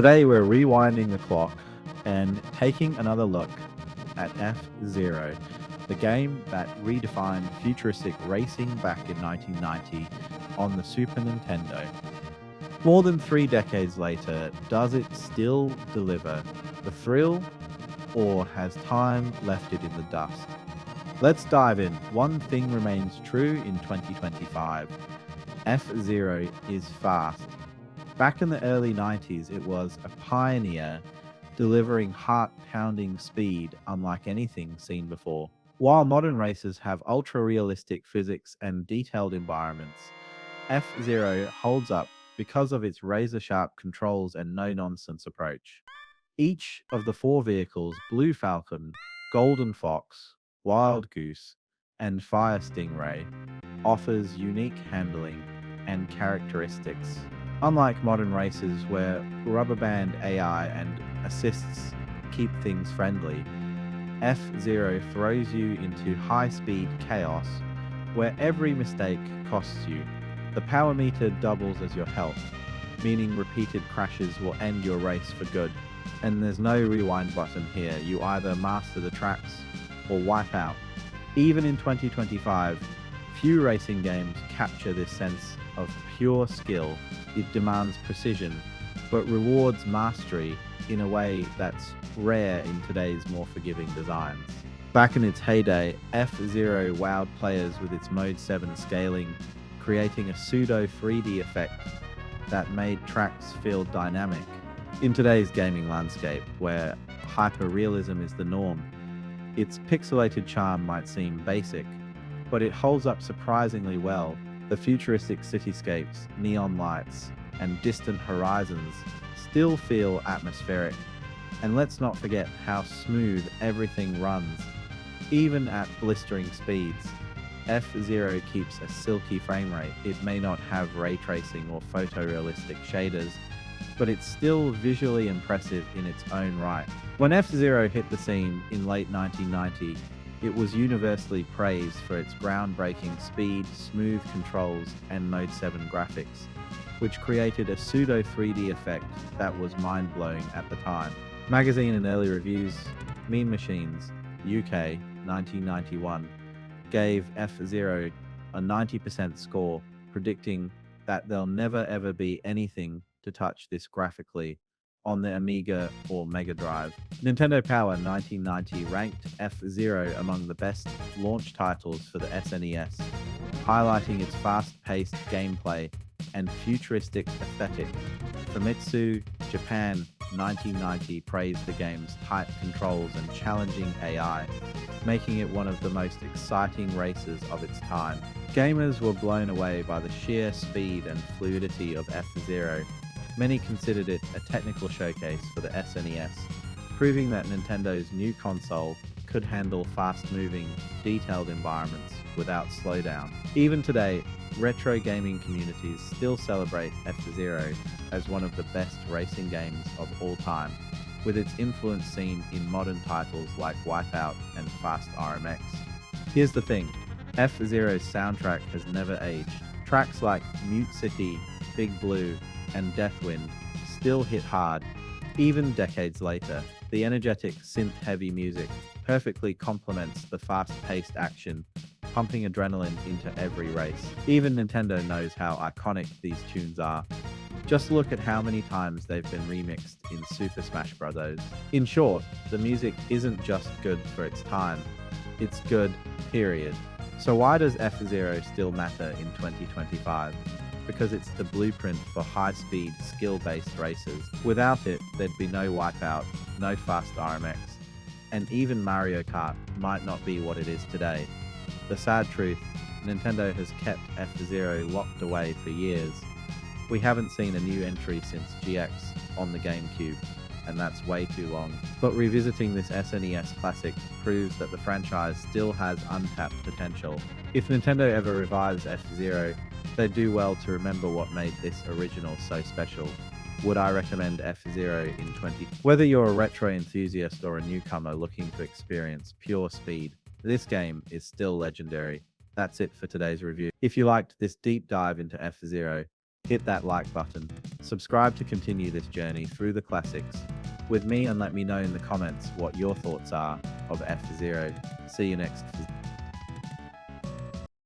Today we're rewinding the clock and taking another look at F-Zero, the game that redefined futuristic racing back in 1990 on the Super Nintendo. More than 3 decades later, does it still deliver the thrill, or has time left it in the dust? Let's dive in. One thing remains true in 2025. F-Zero is fast. Back in the early 90s, it was a pioneer, delivering heart-pounding speed unlike anything seen before. While modern races have ultra-realistic physics and detailed environments, F-Zero holds up because of its razor-sharp controls and no-nonsense approach. Each of the four vehicles, Blue Falcon, Golden Fox, Wild Goose, and Fire Stingray, offers unique handling and characteristics. Unlike modern races where rubber band AI and assists keep things friendly, F-Zero throws you into high-speed chaos where every mistake costs you. The power meter doubles as your health, meaning repeated crashes will end your race for good. And there's no rewind button here. You either master the tracks or wipe out. Even in 2025, few racing games capture this sense of pure skill. It demands precision, but rewards mastery in a way that's rare in today's more forgiving designs. Back in its heyday, F-Zero wowed players with its Mode 7 scaling, creating a pseudo 3D effect that made tracks feel dynamic. In today's gaming landscape, where hyper-realism is the norm, its pixelated charm might seem basic, but it holds up surprisingly well. The futuristic cityscapes, neon lights, and distant horizons still feel atmospheric. And let's not forget how smooth everything runs. Even at blistering speeds, F-Zero keeps a silky frame rate. It may not have ray tracing or photorealistic shaders, but it's still visually impressive in its own right. When F-Zero hit the scene in late 1990, it was universally praised for its groundbreaking speed, smooth controls, and Mode 7 graphics, which created a pseudo 3D effect that was mind-blowing at the time. Magazine and early reviews, Mean Machines, UK, 1991, gave F-Zero a 90% score, predicting that there'll never ever be anything to touch this graphically on the Amiga or Mega Drive. Nintendo Power 1990 ranked F-Zero among the best launch titles for the SNES, highlighting its fast-paced gameplay and futuristic aesthetic. Famitsu Japan 1990 praised the game's tight controls and challenging AI, making it one of the most exciting races of its time. Gamers were blown away by the sheer speed and fluidity of F-Zero. Many considered it a technical showcase for the SNES, proving that Nintendo's new console could handle fast-moving, detailed environments without slowdown. Even today, retro gaming communities still celebrate F-Zero as one of the best racing games of all time, with its influence seen in modern titles like Wipeout and Fast RMX. Here's the thing, F-Zero's soundtrack has never aged. Tracks like Mute City, Big Blue, and Deathwind still hit hard, even decades later. The energetic synth-heavy music perfectly complements the fast-paced action, pumping adrenaline into every race. Even Nintendo knows how iconic these tunes are. Just look at how many times they've been remixed in Super Smash Bros. In short, the music isn't just good for its time, it's good, period. So why does F-Zero still matter in 2025? Because it's the blueprint for high-speed, skill-based races. Without it, there'd be no Wipeout, no Fast RMX, and even Mario Kart might not be what it is today. The sad truth, Nintendo has kept F-Zero locked away for years. We haven't seen a new entry since GX on the GameCube, and that's way too long. But revisiting this SNES classic proves that the franchise still has untapped potential. If Nintendo ever revives F-Zero, they'd do well to remember what made this original so special. Would I recommend F-Zero in 20? Whether you're a retro enthusiast or a newcomer looking to experience pure speed, this game is still legendary. That's it for today's review. If you liked this deep dive into F-Zero, hit that like button. Subscribe to continue this journey through the classics with me, and let me know in the comments what your thoughts are of F-Zero. See you next